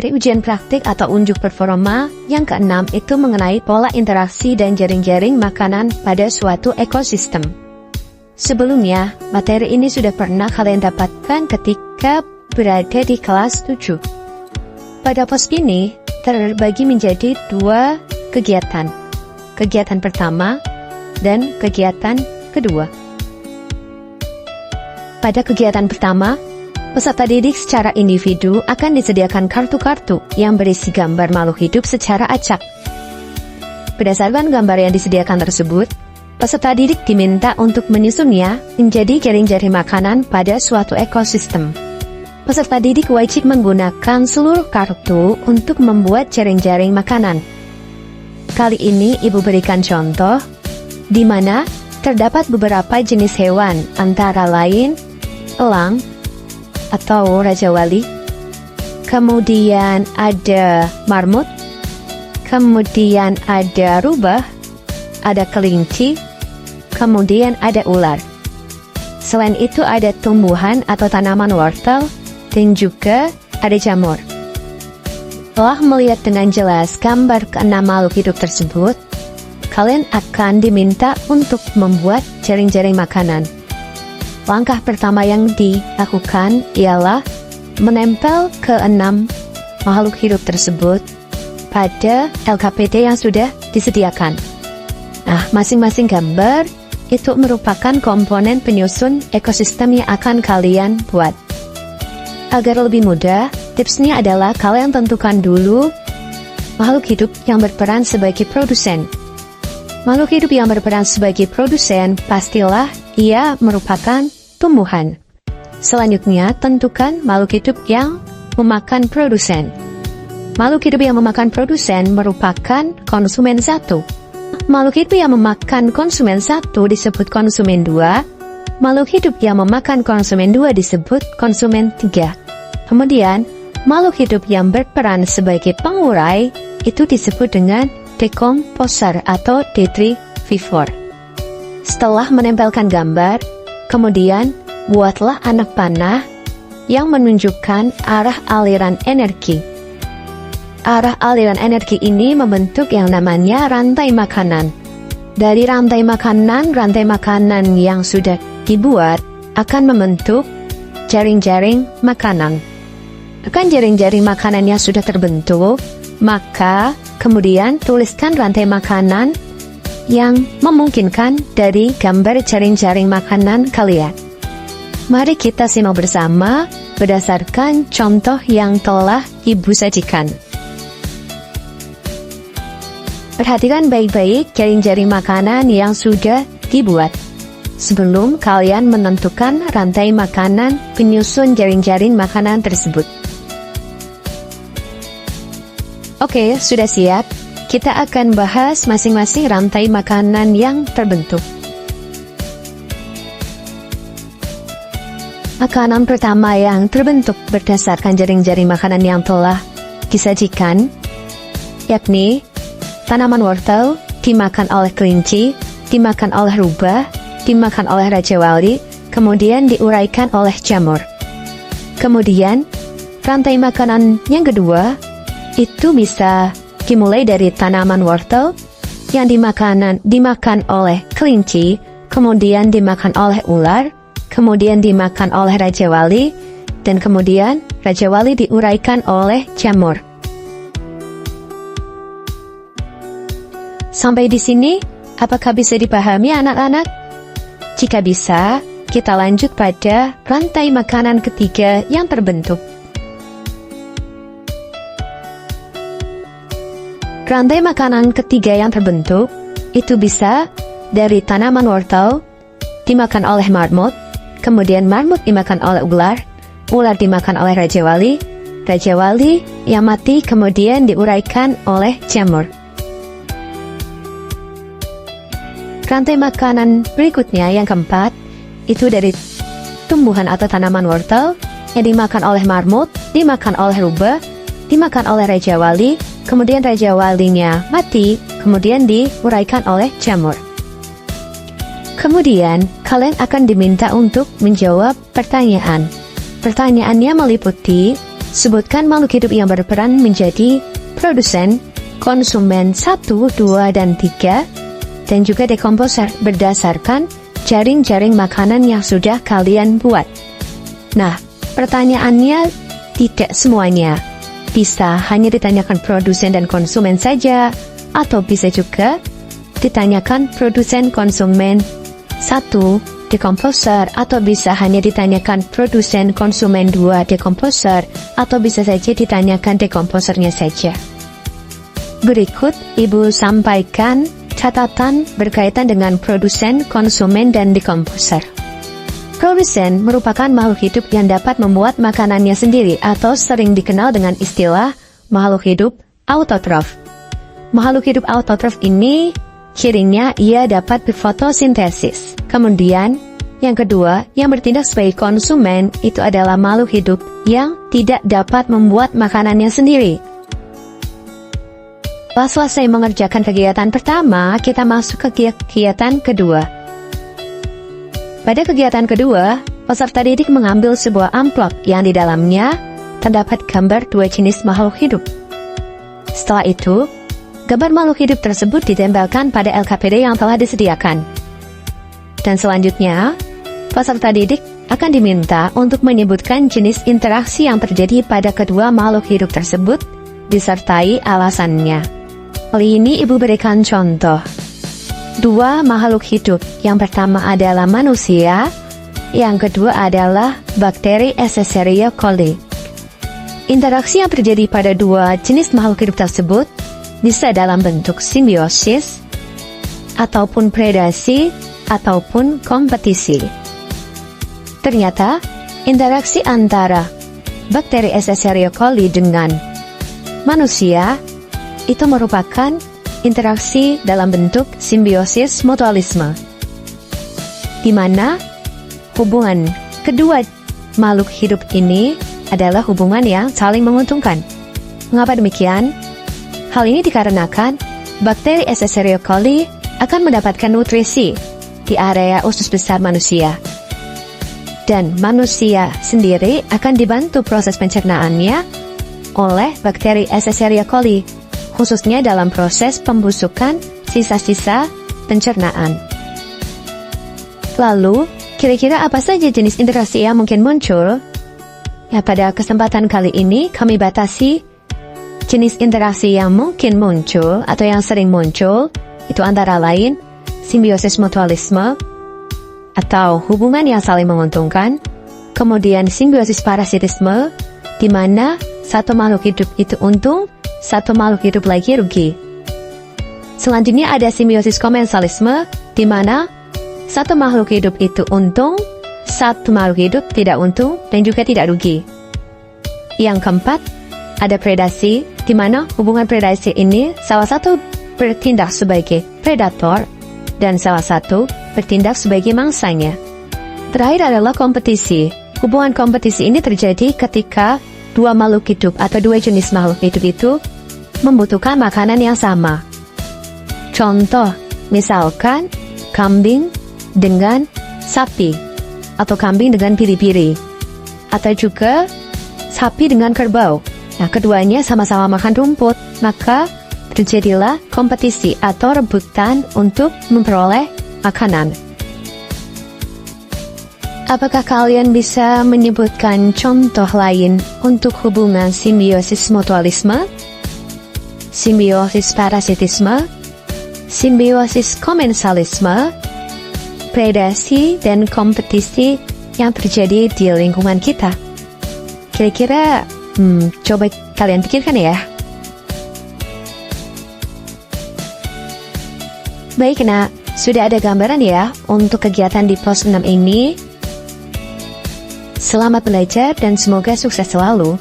Dari ujian praktik atau unjuk performa yang keenam itu mengenai pola interaksi dan jaring-jaring makanan pada suatu ekosistem. Sebelumnya, materi ini sudah pernah kalian dapatkan ketika berada di kelas 7. Pada pos ini, terbagi menjadi 2 kegiatan. Kegiatan pertama dan kegiatan kedua. Pada kegiatan pertama, peserta didik secara individu akan disediakan kartu-kartu yang berisi gambar makhluk hidup secara acak. Berdasarkan gambar yang disediakan tersebut, peserta didik diminta untuk menyusunnya menjadi jaring-jaring makanan pada suatu ekosistem. Peserta didik wajib menggunakan seluruh kartu untuk membuat jaring-jaring makanan. Kali ini Ibu berikan contoh, di mana terdapat beberapa jenis hewan, antara lain elang atau Raja Wali, kemudian ada marmut, kemudian ada rubah, ada kelinci, kemudian ada ular. Selain itu ada tumbuhan atau tanaman wortel, dan juga ada jamur. Setelah melihat dengan jelas gambar keenam makhluk hidup tersebut, kalian akan diminta untuk membuat jaring-jaring makanan. Langkah pertama yang dilakukan ialah menempel ke-6 makhluk hidup tersebut pada LKPD yang sudah disediakan. Nah, masing-masing gambar itu merupakan komponen penyusun ekosistem yang akan kalian buat. Agar lebih mudah, tipsnya adalah kalian tentukan dulu makhluk hidup yang berperan sebagai produsen. Makhluk hidup yang berperan sebagai produsen pastilah ia merupakan tumbuhan. Selanjutnya, tentukan makhluk hidup yang memakan produsen. Makhluk hidup yang memakan produsen merupakan konsumen 1. Makhluk hidup yang memakan konsumen 1 disebut konsumen 2. Makhluk hidup yang memakan konsumen 2 disebut konsumen 3. Kemudian, makhluk hidup yang berperan sebagai pengurai itu disebut dengan dekomposer atau detrivivor. Setelah menempelkan gambar, kemudian buatlah anak panah yang menunjukkan arah aliran energi. Arah aliran energi ini membentuk yang namanya rantai makanan. Dari rantai makanan yang sudah dibuat akan membentuk jaring-jaring makanan. Akan jaring-jaring makanan yang sudah terbentuk, maka kemudian tuliskan rantai makanan yang memungkinkan dari gambar jaring-jaring makanan kalian. Mari kita simak bersama berdasarkan contoh yang telah Ibu sajikan. Perhatikan baik-baik jaring-jaring makanan yang sudah dibuat. Sebelum kalian menentukan rantai makanan penyusun jaring-jaring makanan tersebut. Oke, sudah siap? Kita akan bahas masing-masing rantai makanan yang terbentuk. Makanan pertama yang terbentuk berdasarkan jaring-jaring makanan yang telah disajikan, yakni tanaman wortel dimakan oleh kelinci, dimakan oleh rubah, dimakan oleh Raja Wali, kemudian diuraikan oleh jamur. Kemudian, rantai makanan yang kedua itu bisa dimulai dari tanaman wortel yang dimakan oleh kelinci, kemudian dimakan oleh ular, kemudian dimakan oleh Raja Wali, dan kemudian Raja Wali diuraikan oleh jamur. Sampai di sini, apakah bisa dipahami anak-anak? Jika bisa, kita lanjut pada rantai makanan ketiga yang terbentuk. Rantai makanan ketiga yang terbentuk itu bisa dari tanaman wortel dimakan oleh marmut, kemudian marmut dimakan oleh ular, ular dimakan oleh Raja Wali, Raja Wali yang mati kemudian diuraikan oleh jamur. Rantai makanan berikutnya yang keempat itu dari tumbuhan atau tanaman wortel yang dimakan oleh marmut, dimakan oleh rubah, dimakan oleh Raja Wali, kemudian Raja Walinya mati, kemudian diuraikan oleh jamur. Kemudian, kalian akan diminta untuk menjawab pertanyaan. Pertanyaannya meliputi Sebutkan makhluk hidup yang berperan menjadi produsen, konsumen 1, 2, dan 3, dan juga dekomposer berdasarkan jaring-jaring makanan yang sudah kalian buat. Nah, pertanyaannya tidak semuanya. Bisa hanya ditanyakan produsen dan konsumen saja, atau bisa juga ditanyakan produsen, konsumen 1, dekomposer, atau bisa hanya ditanyakan produsen, konsumen 2, dekomposer, atau bisa saja ditanyakan dekomposernya saja. Berikut Ibu sampaikan catatan berkaitan dengan produsen, konsumen, dan dekomposer. Produsen merupakan makhluk hidup yang dapat membuat makanannya sendiri atau sering dikenal dengan istilah makhluk hidup autotrof. Makhluk hidup autotrof ini cirinya ia dapat berfotosintesis. Kemudian, yang kedua, yang bertindak sebagai konsumen itu adalah makhluk hidup yang tidak dapat membuat makanannya sendiri. Setelah selesai mengerjakan kegiatan pertama, kita masuk ke kegiatan kedua. Pada kegiatan kedua, peserta didik mengambil sebuah amplop yang di dalamnya terdapat gambar 2 jenis makhluk hidup. Setelah itu, gambar makhluk hidup tersebut ditempelkan pada LKPD yang telah disediakan. Dan selanjutnya, peserta didik akan diminta untuk menyebutkan jenis interaksi yang terjadi pada kedua makhluk hidup tersebut, disertai alasannya. Kali ini Ibu berikan contoh. 2 makhluk hidup, yang pertama adalah manusia, yang kedua adalah bakteri Escherichia coli. Interaksi yang terjadi pada 2 jenis makhluk hidup tersebut bisa dalam bentuk simbiosis, ataupun predasi, ataupun kompetisi. Ternyata, interaksi antara bakteri Escherichia coli dengan manusia itu merupakan interaksi dalam bentuk simbiosis mutualisme, di mana hubungan kedua makhluk hidup ini adalah hubungan yang saling menguntungkan. Mengapa demikian? Hal ini dikarenakan bakteri Escherichia coli akan mendapatkan nutrisi di area usus besar manusia, dan manusia sendiri akan dibantu proses pencernaannya oleh bakteri Escherichia coli, khususnya dalam proses pembusukan sisa-sisa pencernaan. Lalu, kira-kira apa saja jenis interaksi yang mungkin muncul? Ya, pada kesempatan kali ini kami batasi jenis interaksi yang mungkin muncul atau yang sering muncul, itu antara lain simbiosis mutualisme atau hubungan yang saling menguntungkan, kemudian simbiosis parasitisme, di mana satu makhluk hidup itu untung, satu makhluk hidup lagi rugi. Selanjutnya ada simbiosis komensalisme, di mana satu makhluk hidup itu untung, satu makhluk hidup tidak untung dan juga tidak rugi. Yang keempat, ada predasi, di mana hubungan predasi ini salah satu bertindak sebagai predator dan salah satu bertindak sebagai mangsanya. Terakhir adalah kompetisi. Hubungan kompetisi ini terjadi ketika 2 makhluk hidup atau 2 jenis makhluk hidup itu membutuhkan makanan yang sama. Contoh, misalkan kambing dengan sapi, atau kambing dengan biri-biri, atau juga sapi dengan kerbau. Nah, keduanya sama-sama makan rumput, maka terjadilah kompetisi atau rebutan untuk memperoleh makanan. Apakah kalian bisa menyebutkan contoh lain untuk hubungan simbiosis mutualisme, simbiosis parasitisme, simbiosis komensalisme, predasi, dan kompetisi yang terjadi di lingkungan kita? Kira-kira, coba kalian pikirkan ya. Baik, nah, sudah ada gambaran ya untuk kegiatan di pos 6 ini. Selamat belajar dan semoga sukses selalu.